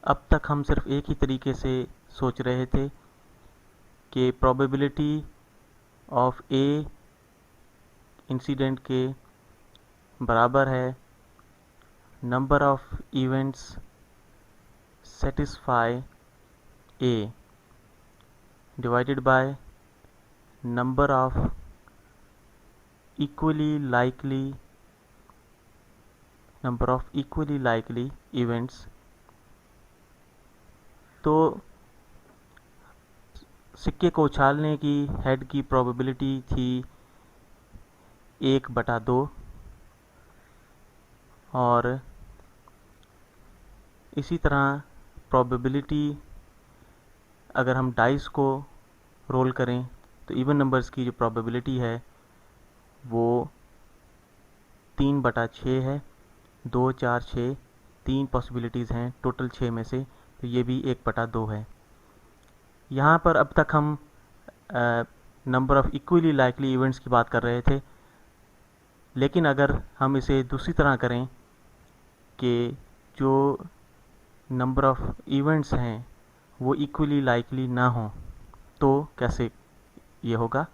अब तक हम सिर्फ एक ही तरीके से सोच रहे थे कि प्रोबेबिलिटी ऑफ ए इंसिडेंट के बराबर है number of events satisfy A divided by number of equally likely events। तो सिक्के को उछालने की हेड की प्रोबेबिलिटी थी 1/2 और इसी तरह प्रोबेबिलिटी अगर हम डाइस को रोल करें तो इवन नंबर्स की जो प्रोबेबिलिटी है वो 3/6 है। 2, 4, 6 3 पॉसिबिलिटीज़ हैं टोटल 6 में से, तो ये भी 1/2 है। यहाँ पर अब तक हम number of equally likely events की बात कर रहे थे, लेकिन अगर हम इसे दूसरी तरह करें कि जो नंबर ऑफ़ इवेंट्स हैं वो इक्वली लाइकली ना हो, तो कैसे ये होगा।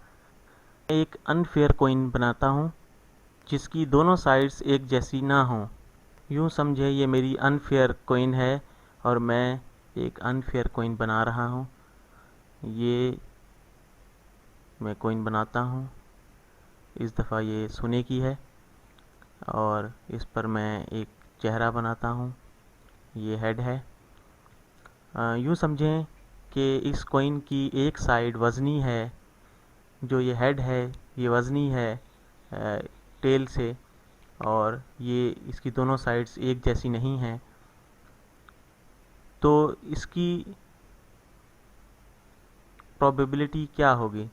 एक अनफेयर कॉइन बनाता हूँ जिसकी दोनों साइड्स एक जैसी ना हो। यूँ समझे ये मेरी अनफेयर कॉइन है और मैं एक अनफेयर कॉइन बना रहा हूँ। ये मैं कॉइन बनाता हूँ, इस दफ़ा ये सोने की है और इस पर मैं एक चेहरा बनाता हूँ, ये हेड है। यूँ समझें कि इस कॉइन की एक साइड वज़नी है, जो ये हेड है ये वज़नी है टेल से, और ये इसकी दोनों साइड्स एक जैसी नहीं हैं। तो इसकी प्रोबेबिलिटी क्या होगी।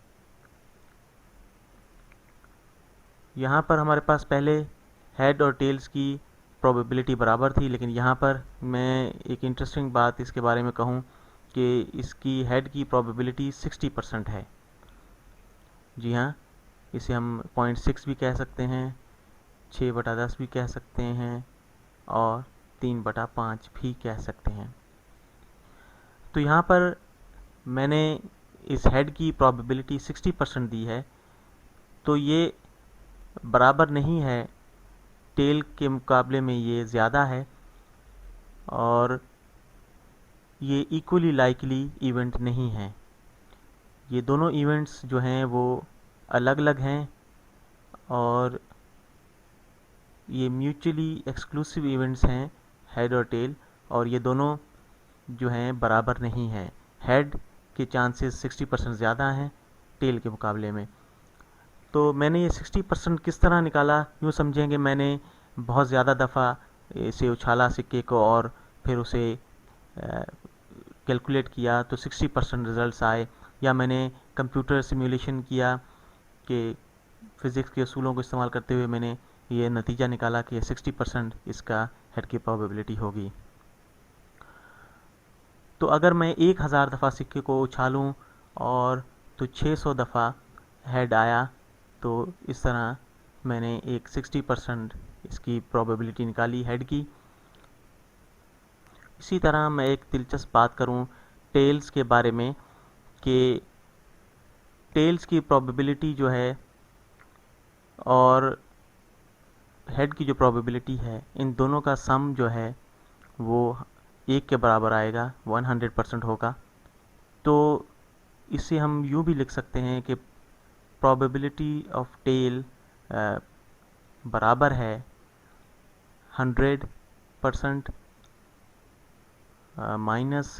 यहाँ पर हमारे पास पहले हेड और टेल्स की प्रोबेबिलिटी बराबर थी, लेकिन यहाँ पर मैं एक इंटरेस्टिंग बात इसके बारे में कहूँ कि इसकी हेड की प्रोबेबिलिटी 60% है। जी हाँ, इसे हम 0.6 भी कह सकते हैं, 6/10 भी कह सकते हैं और 3/5 भी कह सकते हैं। तो यहाँ पर मैंने इस हेड की प्रोबेबिलिटी 60% दी है, तो ये बराबर नहीं है, टेल के मुकाबले में ये ज़्यादा है और ये इक्वली लाइकली इवेंट नहीं है। ये दोनों इवेंट्स जो हैं वो अलग अलग हैं और ये म्यूचुअली एक्सक्लूसिव इवेंट्स हैं, हेड और टेल, और ये दोनों जो हैं बराबर नहीं हैं। हेड के चांसेस 60% ज़्यादा हैं टेल के मुकाबले में। तो मैंने ये 60% किस तरह निकाला, यूँ समझें कि मैंने बहुत ज़्यादा दफ़ा इसे उछाला सिक्के को और फिर उसे कैलकुलेट किया तो 60% रिज़ल्ट्स आए, या मैंने कंप्यूटर सिमुलेशन किया कि फ़िज़िक्स के असूलों को इस्तेमाल करते हुए मैंने ये नतीजा निकाला कि 60% इसका हेड की प्रोबेबिलिटी होगी। तो अगर मैं 1000 दफ़ा सिक्के को उछालूँ और तो 600 दफ़ा हेड आया, तो इस तरह मैंने एक 60% इसकी प्रोबेबिलिटी निकाली हेड की। इसी तरह मैं एक दिलचस्प बात करूं टेल्स के बारे में कि टेल्स की प्रोबेबिलिटी जो है और हेड की जो प्रोबेबिलिटी है, इन दोनों का सम जो है वो 1 के बराबर आएगा, 100% होगा। तो इसे हम यूँ भी लिख सकते हैं कि प्रोबेबिलिटी ऑफ टेल बराबर है 100% माइनस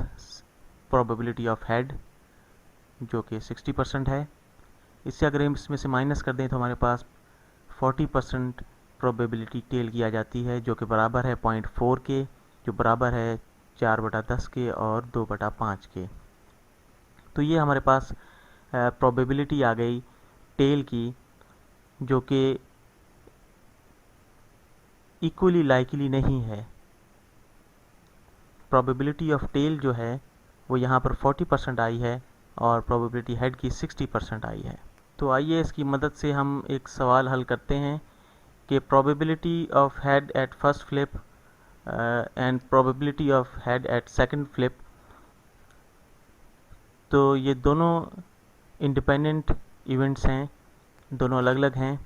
प्रोबेबिलिटी ऑफ हेड जो कि 60% है। इससे अगर हम इसमें से माइनस कर दें तो हमारे पास 40% प्रोबेबिलिटी टेल की आ जाती है, जो कि बराबर है 0.4 के, जो बराबर है 4/10 के और 2/5 के। तो ये हमारे पास प्रोबेबिलिटी आ गई टेल की, जो कि इक्वली लाइकली नहीं है। प्रोबेबिलिटी ऑफ टेल जो है वो यहाँ पर 40% आई है और प्रोबेबिलिटी हेड की 60% आई है। तो आइए इसकी मदद से हम एक सवाल हल करते हैं कि probability of head eight first flip and probability of head at second flip. तो ये दोनों इंडिपेंडेंट इवेंट्स हैं, दोनों अलग अलग हैं।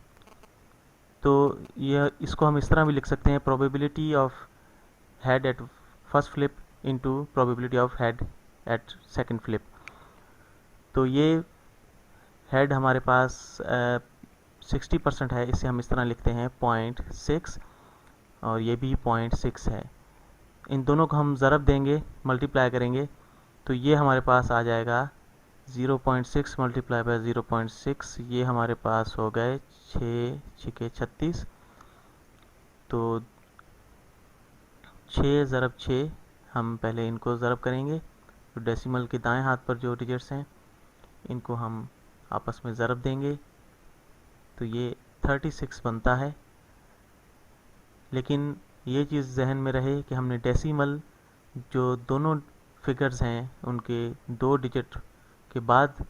तो यह इसको हम इस तरह भी लिख सकते हैं, probability of head eight first flip into probability of head at second flip. तो ये हेड हमारे पास 60% है, इसे हम इस तरह लिखते हैं 0.6, और ये भी 0.6 है। इन दोनों को हम ज़रब देंगे, मल्टीप्लाई करेंगे, तो ये हमारे पास आ जाएगा 0.6 मल्टीप्लाई बाय 0.6, ये हमारे पास हो गए 6 36। तो 6 ज़रब 6, हम पहले इनको ज़रब करेंगे, तो डेसिमल के दाएं हाथ पर जो डिजिट्स हैं इनको हम आपस में ज़रब देंगे, तो ये 36 बनता है। लेकिन ये चीज़ जहन में रहे कि हमने डेसिमल, जो दोनों फिगर्स हैं उनके 2 डिजिट के बाद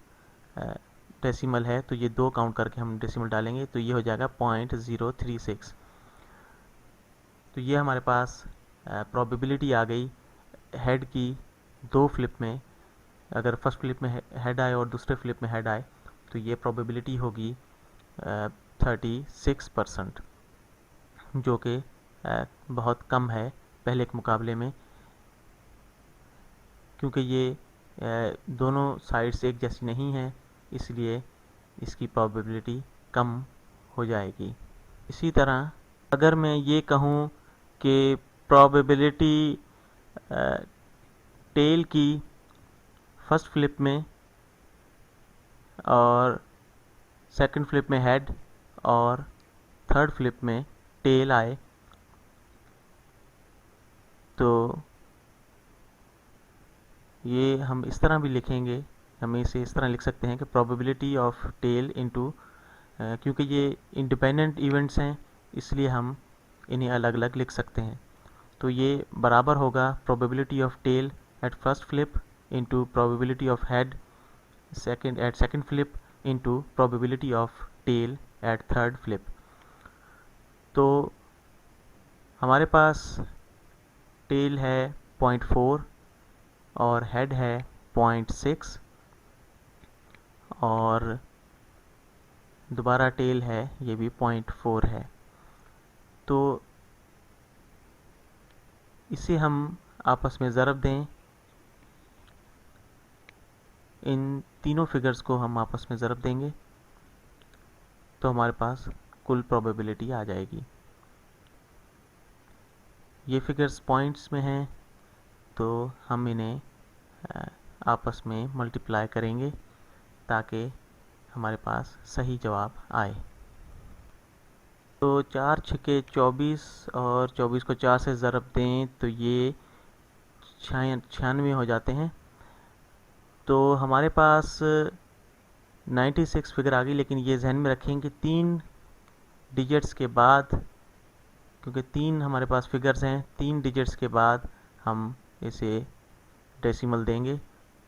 डेसिमल है, तो ये 2 काउंट करके हम डेसिमल डालेंगे, तो ये हो जाएगा 0.036। तो ये हमारे पास प्रोबेबिलिटी आ गई हेड की 2 फ्लिप में। अगर फर्स्ट फ्लिप में हेड आए और दूसरे फ्लिप में हेड आए, तो ये प्रोबेबिलिटी होगी 36%, जो कि बहुत कम है पहले के मुकाबले में, क्योंकि ये दोनों साइड्स एक जैसी नहीं हैं, इसलिए इसकी प्रोबेबिलिटी कम हो जाएगी। इसी तरह अगर मैं ये कहूँ कि प्रोबेबिलिटी टेल की फर्स्ट फ्लिप में और सेकंड फ्लिप में हेड और थर्ड फ्लिप में टेल आए, तो ये हम इस तरह भी लिखेंगे, हम इसे इस तरह लिख सकते हैं कि प्रोबेबिलिटी ऑफ टेल इनटू, क्योंकि ये इंडिपेंडेंट इवेंट्स हैं इसलिए हम इन्हें अलग अलग लिख सकते हैं। तो ये बराबर होगा probability of tail at first flip into probability of head at second flip into probability of tail at third flip. तो हमारे पास टेल है 0.4 और हेड है 0.6 और दोबारा टेल है, ये भी 0.4 है। तो इसे हम आपस में ज़रब दें, इन तीनों फिगर्स को हम आपस में ज़रब देंगे, तो हमारे पास कुल प्रोबेबिलिटी आ जाएगी। ये फिगर्स पॉइंट्स में हैं, तो हम इन्हें आपस में मल्टीप्लाई करेंगे ताकि हमारे पास सही जवाब आए। तो 4 छक्के 24 और 24 को 4 से ज़रब दें तो ये 96 हो जाते हैं। तो हमारे पास 96 फिगर आ गई, लेकिन ये जहन में रखें कि 3 डिजिट्स के बाद, क्योंकि 3 हमारे पास फिगर्स हैं, 3 डिजिट्स के बाद हम इसे डेसिमल देंगे,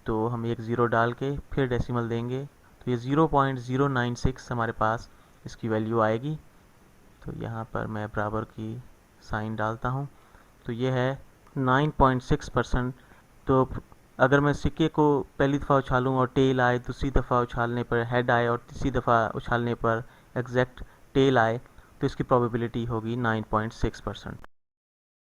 तो हम एक ज़ीरो डाल के फिर डेसिमल देंगे, तो ये 0.096 हमारे पास इसकी वैल्यू आएगी। तो यहाँ पर मैं बराबर की साइन डालता हूँ, तो ये है 9.6%। तो अगर मैं सिक्के को पहली दफ़ा उछालूँ और टेल आए, दूसरी दफ़ा उछालने पर हेड आए और तीसरी दफ़ा उछालने पर एग्जैक्ट टेल आए, तो इसकी प्रोबेबिलिटी होगी 9.6%।